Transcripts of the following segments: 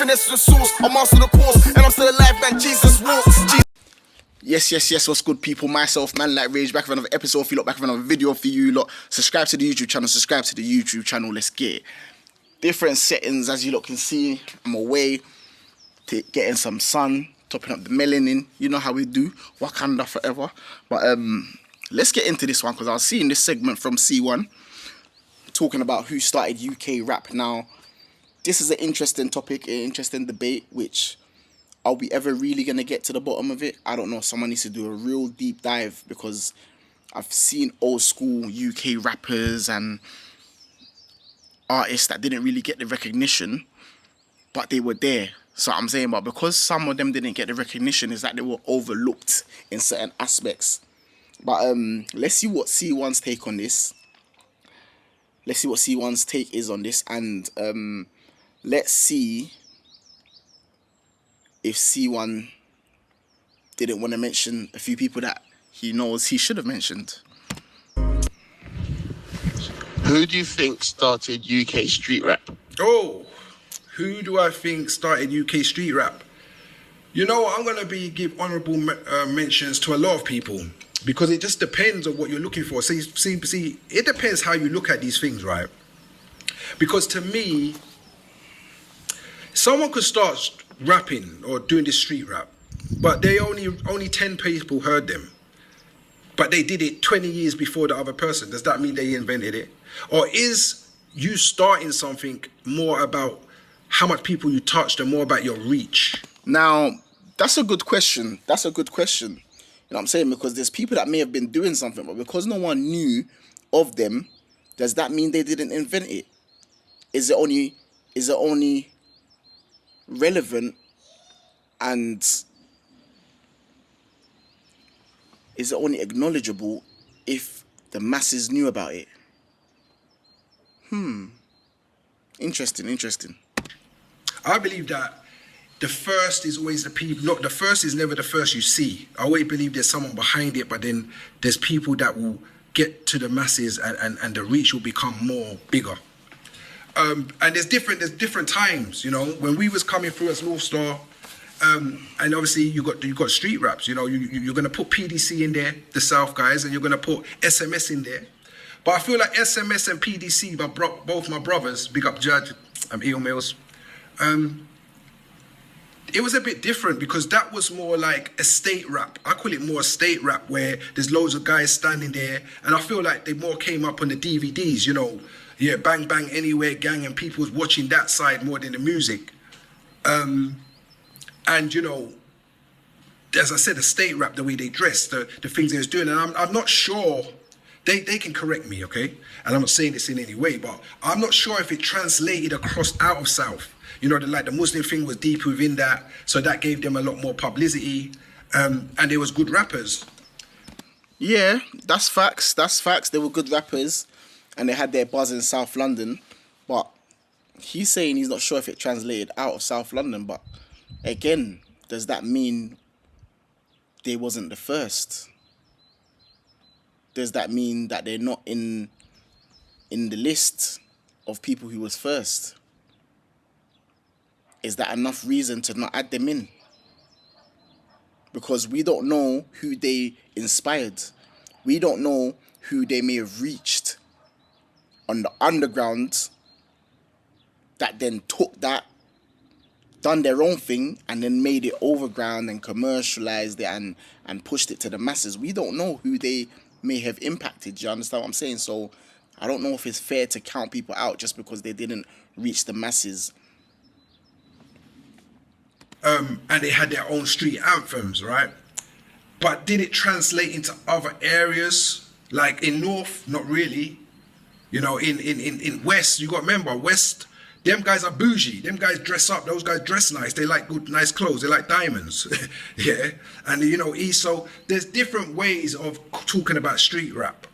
finesse the source. I master the course, and I'm still alive than Jesus walks. Yes, what's good, people? Myself, Man Like Rage, back with another episode for you lot, back with another video for you lot. Subscribe to the YouTube channel, let's get it. Different settings, as you lot can see. I'm away, getting some sun, topping up the melanin. You know how we do, Wakanda forever. But let's get into this one, because I was seeing this segment from C1, talking about who started UK rap. Now, this is an interesting topic, an interesting debate, which... are we ever really going to get to the bottom of it? I don't know. Someone needs to do a real deep dive, because I've seen old school UK rappers and artists that didn't really get the recognition, but they were there. So I'm saying, but because some of them didn't get the recognition, is that they were overlooked in certain aspects. But let's see what C1's take on this. Let's see what C1's take is on this, and let's see if C1 didn't want to mention a few people that he knows he should have mentioned. Who do you think started UK street rap? Oh, who do I think started UK street rap? You know, I'm going to give honourable mentions to a lot of people, because it just depends on what you're looking for. See, it depends how you look at these things, right? Because to me, someone could start rapping or doing this street rap, but they only 10 people heard them, but they did it 20 years before the other person. Does that mean they invented it? Or is you starting something more about how much people you touched and more about your reach? Now, that's a good question. You know what I'm saying? Because there's people that may have been doing something, but because no one knew of them, does that mean they didn't invent it? Is it only relevant, and is it only acknowledgeable if the masses knew about it? Interesting. I believe that the first is always the people. Look, the first is never the first you see. I always believe there's someone behind it, but then there's people that will get to the masses, and the reach will become bigger. And there's different times, you know. When we was coming through as North Star, and obviously you got street raps, you know. You're gonna put PDC in there, the South guys, and you're gonna put SMS in there. But I feel like SMS and PDC, both my brothers, big up Judge, Eel Mills. It was a bit different, because that was more like estate rap. I call it more estate rap, where there's loads of guys standing there, and I feel like they more came up on the DVDs, you know. Yeah, Bang Bang Anywhere Gang, and people was watching that side more than the music. And, you know, as I said, the state rap, the way they dressed, the things they was doing, and I'm not sure, they can correct me, okay? And I'm not saying this in any way, but I'm not sure if it translated across out of South. You know, the Muslim thing was deep within that, so that gave them a lot more publicity, and they was good rappers. Yeah, that's facts. They were good rappers, and they had their buzz in South London, but he's saying he's not sure if it translated out of South London. But again, does that mean they wasn't the first? Does that mean that they're not in the list of people who was first? Is that enough reason to not add them in? Because we don't know who they inspired. We don't know who they may have reached on the underground, that then took that, done their own thing, and then made it overground and commercialized it and pushed it to the masses. We don't know who they may have impacted. Do you understand what I'm saying? So I don't know if it's fair to count people out just because they didn't reach the masses. And they had their own street anthems, right? But did it translate into other areas? Like in North, not really. You know, in West, you got to remember, West, them guys are bougie. Them guys dress up. Those guys dress nice. They like good, nice clothes. They like diamonds. Yeah. And, you know, East, so there's different ways of talking about street rap.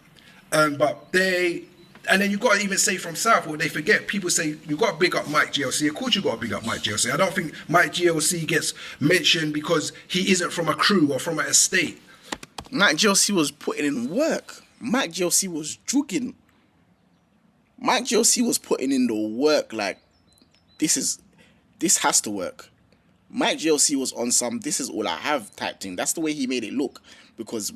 But they, and then you got to even say from South, what they forget, people say, you got to big up Mike GLC. Of course you got to big up Mike GLC. I don't think Mike GLC gets mentioned because he isn't from a crew or from an estate. Mike GLC was putting in work. Mike GLC was jugging. Mike GLC was putting in the work. Like, this is this has to work. Mike GLC was on some "this is all I have" type thing. That's the way he made it look, because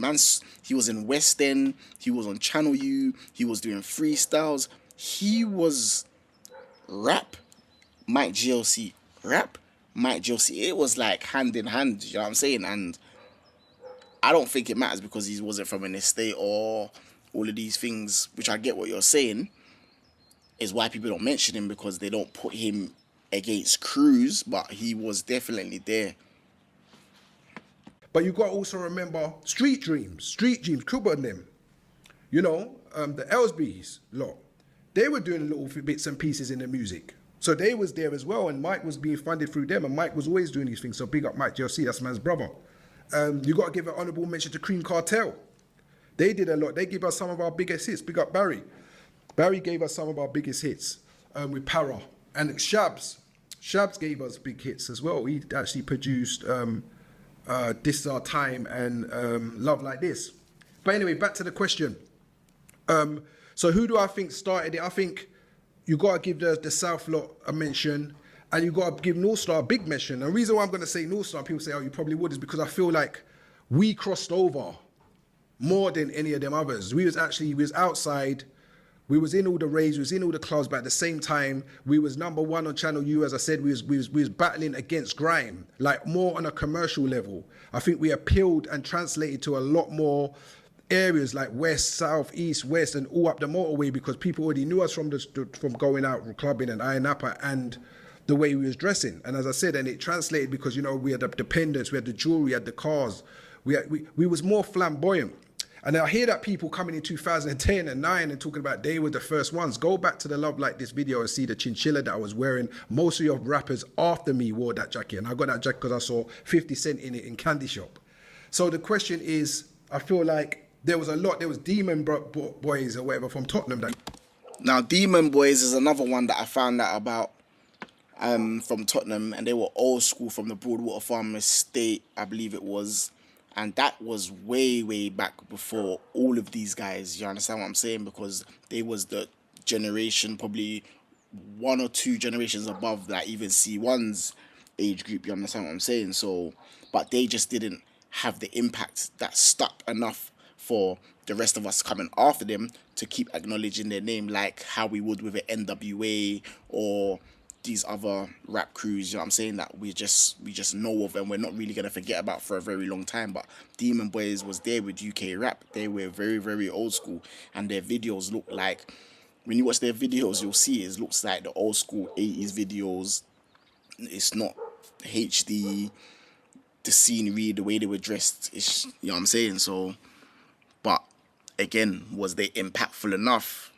he was in West End, he was on Channel U, he was doing freestyles, he was rap, Mike GLC, rap, Mike GLC. It was like hand in hand, you know what I'm saying? And I don't think it matters because he wasn't from an estate or all of these things, which I get what you're saying, is why people don't mention him, because they don't put him against Cruz, but he was definitely there. But you got to also remember Street Dreams, Kuba and them. You know, the Elsbys lot. They were doing little bits and pieces in the music. So they was there as well, and Mike was being funded through them, and Mike was always doing these things. So big up Mike JLC, that's man's brother. You got to give an honourable mention to Cream Cartel. They did a lot. They gave us some of our biggest hits. Big up Barry. Barry gave us some of our biggest hits with Para. And Shabs gave us big hits as well. He actually produced This Is Our Time and Love Like This. But anyway, back to the question. So who do I think started it? I think you got to give the South lot a mention, and you got to give North Star a big mention. And the reason why I'm going to say North Star, people say, oh, you probably would, is because I feel like we crossed over more than any of them others. We was outside. We was in all the raves, we was in all the clubs, but at the same time, we was number one on Channel U. As I said, we was battling against grime, like more on a commercial level. I think we appealed and translated to a lot more areas like West, South, East, West, and all up the motorway, because people already knew us from going out clubbing and Iron Upper and the way we was dressing. And as I said, and it translated because, you know, we had the dependents, we had the jewelry, we had the cars. We was more flamboyant. And I hear that people coming in 2010 and 9 and talking about they were the first ones. Go back to the Love Like This video and see the chinchilla that I was wearing. Most of your rappers after me wore that jacket. And I got that jacket because I saw 50 Cent in it in Candy Shop. So the question is, I feel like there was Demon Boys or whatever from Tottenham. Now, Demon Boys is another one that I found out about from Tottenham. And they were old school from the Broadwater Farm Estate, I believe it was. And that was way, way back before all of these guys. You understand what I'm saying? Because they was the generation, probably 1 or 2 generations above that, even C1's age group. You understand what I'm saying? So, but they just didn't have the impact that stuck enough for the rest of us coming after them to keep acknowledging their name, like how we would with an NWA or these other rap crews, you know what I'm saying, that we just know of and we're not really going to forget about for a very long time. But Demon Boys was there with UK rap. They were very, very old school, and their videos look like, when you watch their videos, you'll see it looks like the old school 80s videos. It's not HD, the scenery, the way they were dressed, it's, you know what I'm saying? So, but again, was they impactful enough?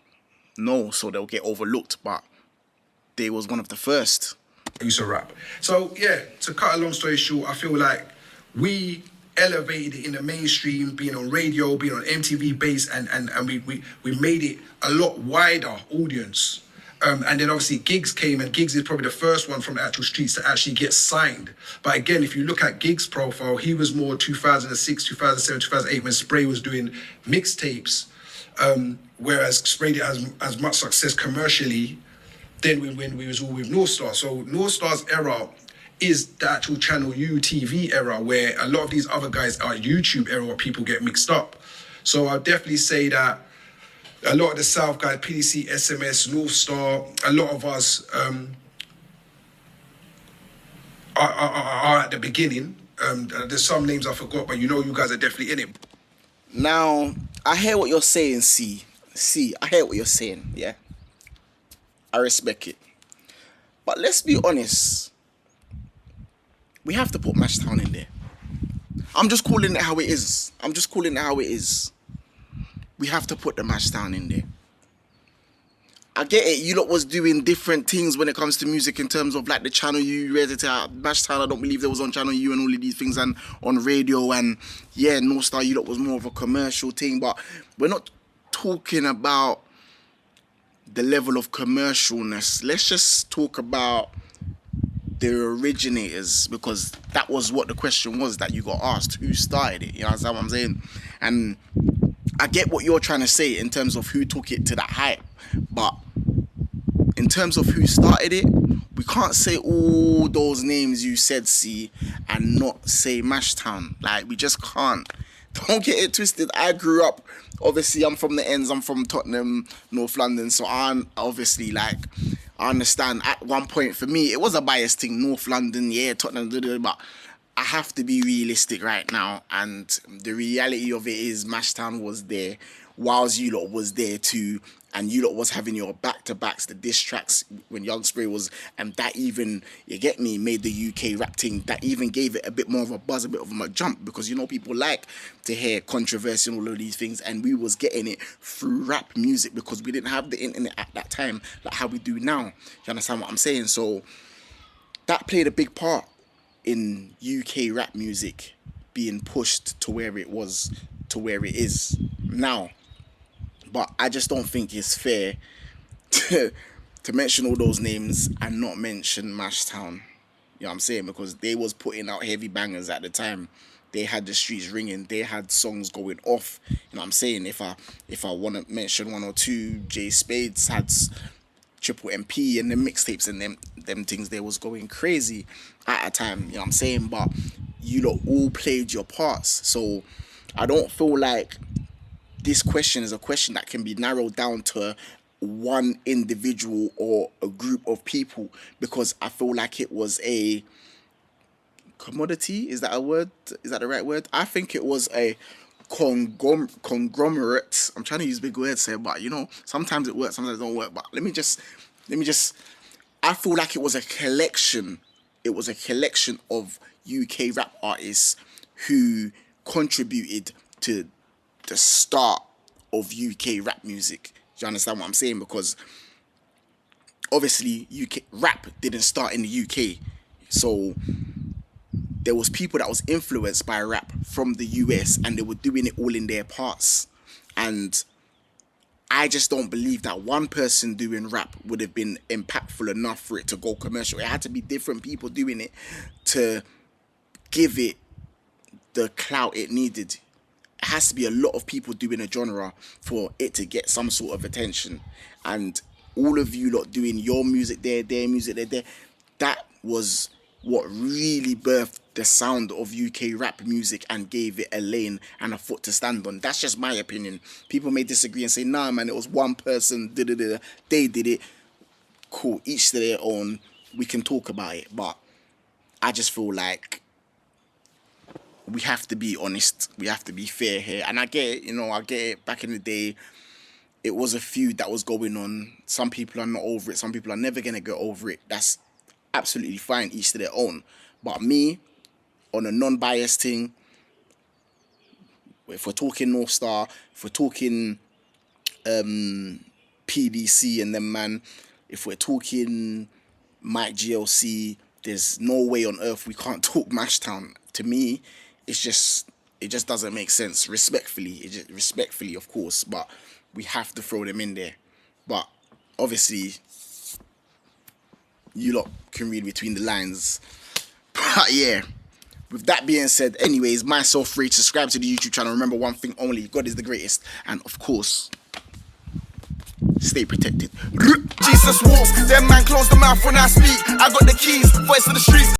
No, so they'll get overlooked, but they was one of the first. Used to rap. So yeah, to cut a long story short, I feel like we elevated it in the mainstream, being on radio, being on MTV base, and we made it a lot wider audience. And then obviously Giggs came, and Giggs is probably the first one from the actual streets to actually get signed. But again, if you look at Giggs' profile, he was more 2006, 2007, 2008 when Spray was doing mixtapes, whereas Spray didn't have as much success commercially then when we was all with North Star. So North Star's era is the actual Channel U TV era, where a lot of these other guys are YouTube era where people get mixed up. So I'll definitely say that a lot of the South guys, PDC, SMS, North Star, a lot of us are at the beginning. There's some names I forgot, but you know you guys are definitely in it. Now, I hear what you're saying, C, I hear what you're saying, yeah? I respect it. But let's be honest. We have to put Mashtown in there. I'm just calling it how it is. We have to put the Mashtown in there. I get it. You lot was doing different things when it comes to music in terms of like the Channel U, Mashtown. I don't believe there was on Channel U and all of these things, and on radio. And yeah, North Star, you lot was more of a commercial thing. But we're not talking about the level of commercialness. Let's just talk about the originators, because that was what the question was that you got asked. Who started it? You know what I'm saying? And I get what you're trying to say in terms of who took it to that height, but in in terms of who started it, we can't say all those names you said, see, and not say Mashtown. Like, we just can't. Don't get it twisted. I grew up, obviously, I'm from the ends, I'm from Tottenham, North London, so I'm obviously, like, I understand at one point for me, it was a biased thing, North London, yeah, Tottenham, but I have to be realistic right now, and the reality of it is Mashtown was there, whilst you lot was there too, and you lot was having your back-to-backs, the diss tracks when Young Spray was, and that even, you get me, made the UK rap thing, that even gave it a bit more of a buzz, a bit of a jump, because you know people like to hear controversy and all of these things, and we was getting it through rap music because we didn't have the internet at that time like how we do now. You understand what I'm saying? So that played a big part in UK rap music being pushed to where it was, to where it is now. But I just don't think it's fair to mention all those names and not mention Mashtown. You know what I'm saying? Because they was putting out heavy bangers at the time. They had the streets ringing. They had songs going off. You know what I'm saying? If I want to mention one or two, Jay Spades had Triple MP and the mixtapes and them things. They was going crazy at a time. You know what I'm saying? But you lot all played your parts. So I don't feel like this question is a question that can be narrowed down to one individual or a group of people, because I feel like it was a commodity. Is that a word? Is that the right word? I think it was a conglomerate. I'm trying to use big words here, but you know, sometimes it works, sometimes it don't work. But let me just. I feel like it was a collection. It was a collection of UK rap artists who contributed to the start of UK rap music. Do you understand what I'm saying? Because obviously UK rap didn't start in the UK, so there was people that was influenced by rap from the US and they were doing it all in their parts. And I just don't believe that one person doing rap would have been impactful enough for it to go commercial. It had to be different people doing it to give it the clout it needed. It has to be a lot of people doing a genre for it to get some sort of attention. And all of you lot doing your music there, their music there, that was what really birthed the sound of UK rap music and gave it a lane and a foot to stand on. That's just my opinion. People may disagree and say, nah, man, it was one person, they did it. Cool, each to their own. We can talk about it, but I just feel like we have to be honest. We have to be fair here. And I get it, you know, I get it. Back in the day, it was a feud that was going on. Some people are not over it. Some people are never going to get over it. That's absolutely fine, each to their own. But me, on a non-biased thing, if we're talking North Star, if we're talking PDC and them, man, if we're talking Mike GLC, there's no way on earth we can't talk Mashtown. To me, it just doesn't make sense. Respectfully, of course, but we have to throw them in there. But obviously, you lot can read between the lines. But yeah, with that being said, anyways, myself free, subscribe to the YouTube channel. Remember one thing only: God is the greatest, and of course, stay protected. Jesus walks, them man close the mouth when I speak. I got the keys, voice of the streets.